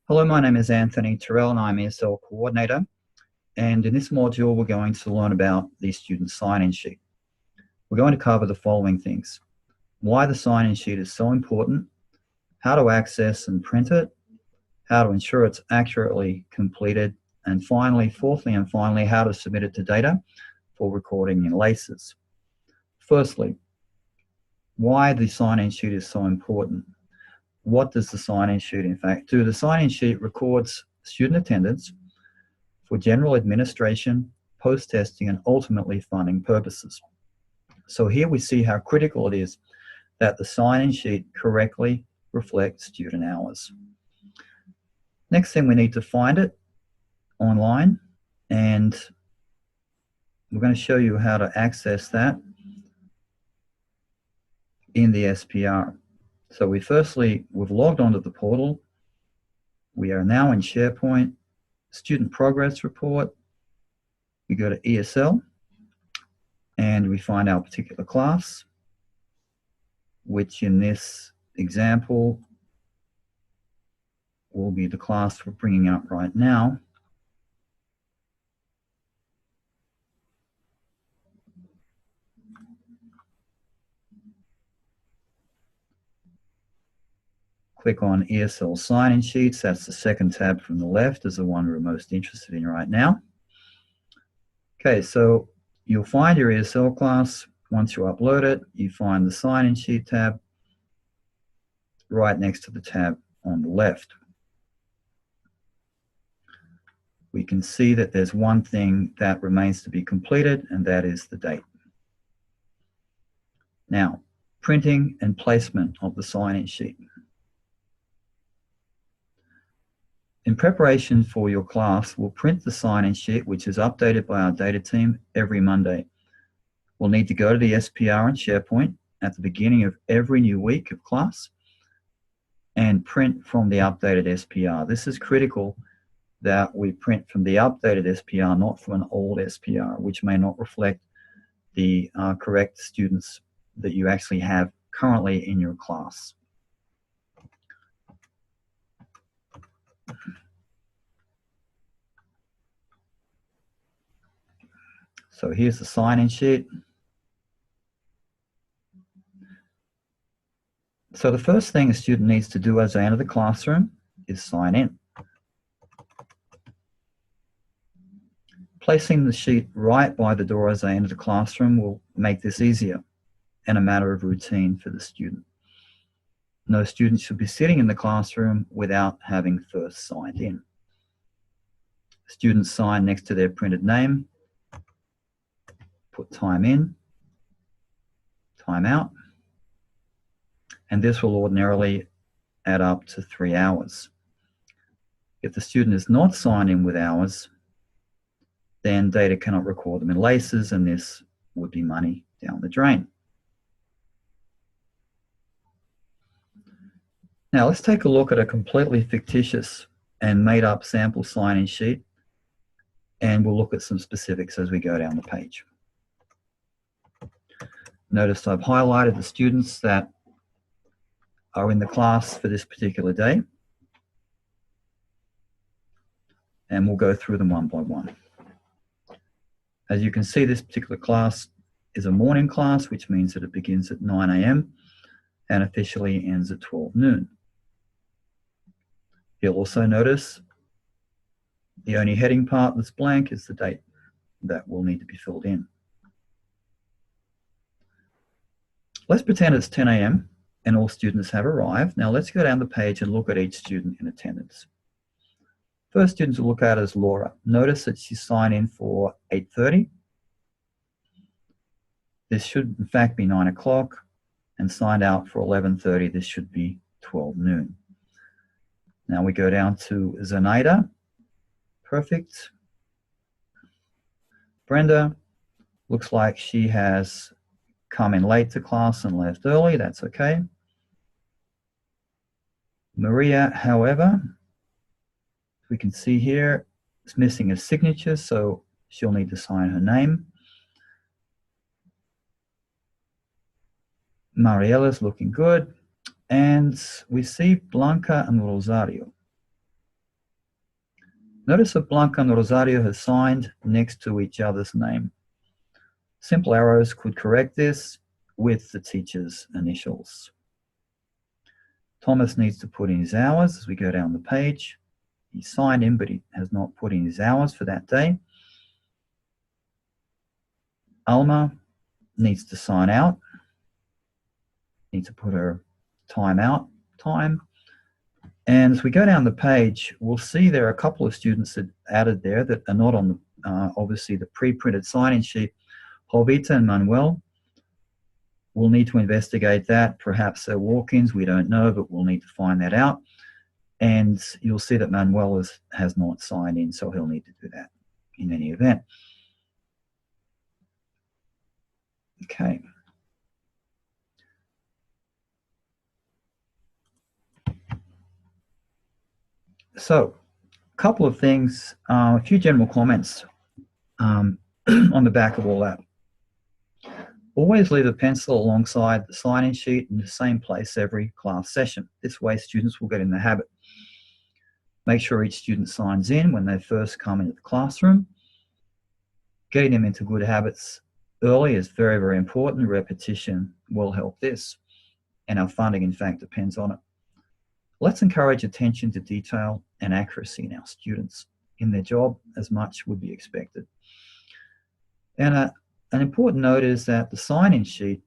Hello, my name is Anthony Terrell and I'm ESL Coordinator. And in this module, we're going to learn about the student sign-in sheet. We're going to cover the following things: why the sign-in sheet is so important, how to access and print it, how to ensure it's accurately completed, and fourthly and finally, how to submit it to data for recording in LACES. Firstly, why the sign-in sheet is so important. What does the sign-in sheet in fact do? The sign-in sheet records student attendance for general administration, post-testing, and ultimately funding purposes. So here we see how critical it is that the sign-in sheet correctly reflects student hours. Next thing, we need to find it online, and we're going to show you how to access that in the SPR. So we've logged onto the portal. We are now in SharePoint, Student Progress Report. We go to ESL and we find our particular class, which in this example will be the class we're bringing up right now. Click on ESL Sign In Sheets. That's the second tab from the left, is the one we're most interested in right now. Okay, so you'll find your ESL class. Once you upload it, you find the Sign In Sheet tab right next to the tab on the left. We can see that there's one thing that remains to be completed, and that is the date. Now, printing and placement of the sign-in sheet. In preparation for your class, we'll print the sign-in sheet, which is updated by our data team every Monday. We'll need to go to the SPR and SharePoint at the beginning of every new week of class and print from the updated SPR. This is critical that we print from the updated SPR, not from an old SPR, which may not reflect the correct students that you actually have currently in your class. So here's the sign-in sheet. So the first thing a student needs to do as they enter the classroom is sign in. Placing the sheet right by the door as they enter the classroom will make this easier and a matter of routine for the student. No student should be sitting in the classroom without having first signed in. Students sign next to their printed name, put time in, time out, and this will ordinarily add up to 3 hours. If the student is not signed in with hours, then data cannot record them in LACES, and this would be money down the drain. Now let's take a look at a completely fictitious and made up sample sign-in sheet, and we'll look at some specifics as we go down the page. Notice I've highlighted the students that are in the class for this particular day, and we'll go through them one by one. As you can see, this particular class is a morning class, which means that it begins at 9 a.m. and officially ends at 12 noon. You'll also notice the only heading part that's blank is the date that will need to be filled in. Let's pretend it's 10 a.m. and all students have arrived. Now let's go down the page and look at each student in attendance. First student to look at is Laura. Notice that she signed in for 8:30. This should in fact be 9 o'clock, and signed out for 11:30. This should be 12 noon. Now we go down to Zenaida. Perfect. Brenda, looks like she has come in late to class and left early. That's okay. Maria, however, we can see here, it's missing a signature, so she'll need to sign her name. Mariella's looking good. And we see Blanca and Rosario. Notice that Blanca and Rosario have signed next to each other's name. Simple arrows could correct this with the teacher's initials. Thomas needs to put in his hours as we go down the page. He signed in, but he has not put in his hours for that day. Alma needs to sign out. Needs to put her time out time. And as we go down the page, we'll see there are a couple of students that added there that are not on obviously the pre-printed sign-in sheet. Jovita and Manuel. We'll need to investigate that. Perhaps they're walk-ins, we don't know, but we'll need to find that out. And you'll see that Manuel has not signed in, so he'll need to do that in any event. Okay. So, a couple of things, a few general comments on the back of all that. Always leave a pencil alongside the sign-in sheet in the same place every class session. This way students will get in the habit. Make sure each student signs in when they first come into the classroom. Getting them into good habits early is very, very important. Repetition will help this, and our funding, in fact, depends on it. Let's encourage attention to detail and accuracy in our students. In their job, as much would be expected. And an important note is that the sign-in sheet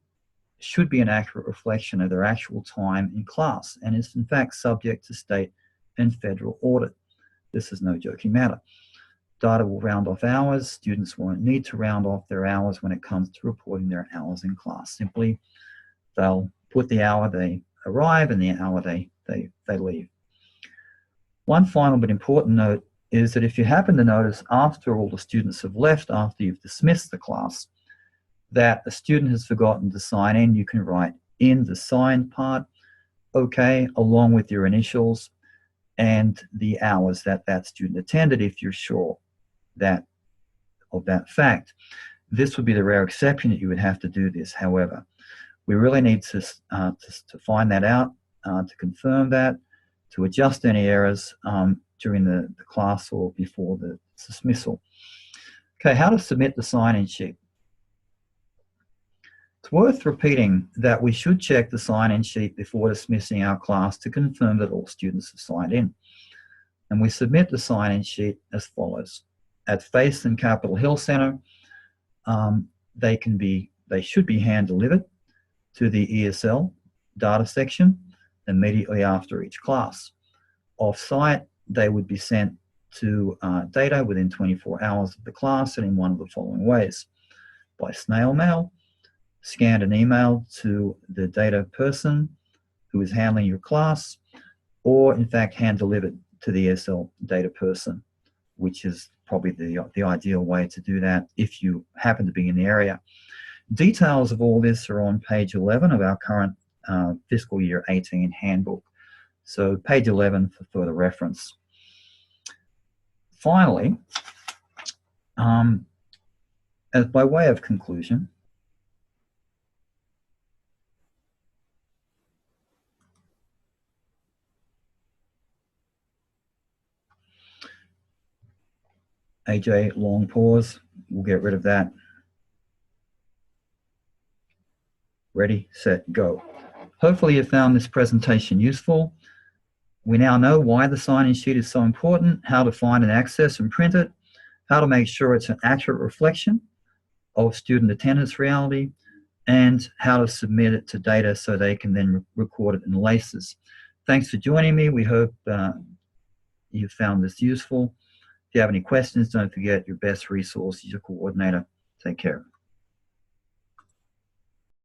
should be an accurate reflection of their actual time in class and is in fact subject to state and federal audit. This is no joking matter. Data will round off hours. Students won't need to round off their hours when it comes to reporting their hours in class. Simply, they'll put the hour they arrive and the hour they leave. One final but important note is that if you happen to notice after all the students have left, after you've dismissed the class, that a student has forgotten to sign in, you can write in the signed part, okay, along with your initials and the hours that that student attended if you're sure of that fact. This would be the rare exception that you would have to do this. However, we really need to find that out, to confirm that, to adjust any errors during the class or before the dismissal. Okay, how to submit the sign-in sheet. It's worth repeating that we should check the sign-in sheet before dismissing our class to confirm that all students have signed in. And we submit the sign-in sheet as follows. At Faith and Capitol Hill Center, they should be hand-delivered to the ESL data section immediately after each class. Off-site, they would be sent to data within 24 hours of the class and in one of the following ways. By snail mail, scanned and emailed to the data person who is handling your class, or in fact hand-delivered to the ESL data person, which is probably the ideal way to do that if you happen to be in the area. Details of all this are on page 11 of our current fiscal year 18 handbook. So page 11 for further reference. Finally, as by way of conclusion, AJ, long pause. We'll get rid of that. Ready, set, go. Hopefully you found this presentation useful. We now know why the sign-in sheet is so important, how to find and access and print it, how to make sure it's an accurate reflection of student attendance reality, and how to submit it to data so they can then record it in LACES. Thanks for joining me. We hope you found this useful. If you have any questions, don't forget your best resource is your coordinator. Take care.